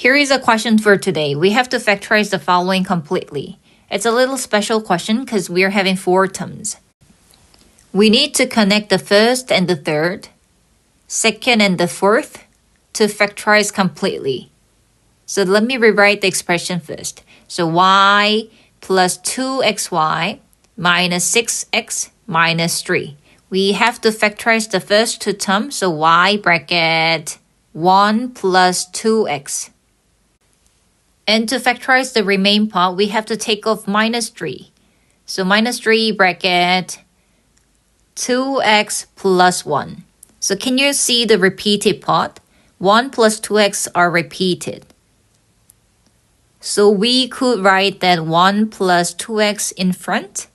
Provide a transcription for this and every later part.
Here is a question for today. We have to factorize the following completely. It's a little special question because we're having 4 terms. We need to connect the first and the third, second and the fourth to factorize completely. So let me rewrite the expression first. So y plus 2xy minus 6x minus 3. We have to factorize the first 2 terms, so y bracket 1 plus 2x. And to factorize the remaining part, we have to take off minus 3. So minus 3 bracket 2x plus 1. So can you see the repeated part? 1 plus 2x are repeated. So we could write that 1 plus 2x in front.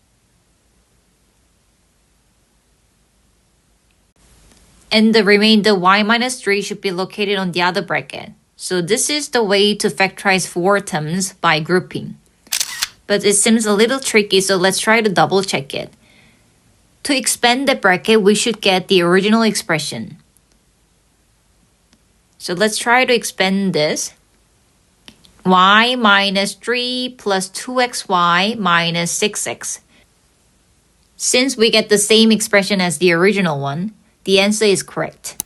And the remainder y minus 3 should be located on the other bracket. So this is the way to factorize 4 terms by grouping. But it seems a little tricky, so let's try to double check it. To expand the bracket, we should get the original expression. So let's try to expand this. Y minus 3 plus 2xy minus 6x. Since we get the same expression as the original one, the answer is correct.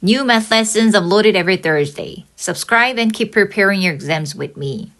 New math lessons uploaded every Thursday. Subscribe and keep preparing your exams with me.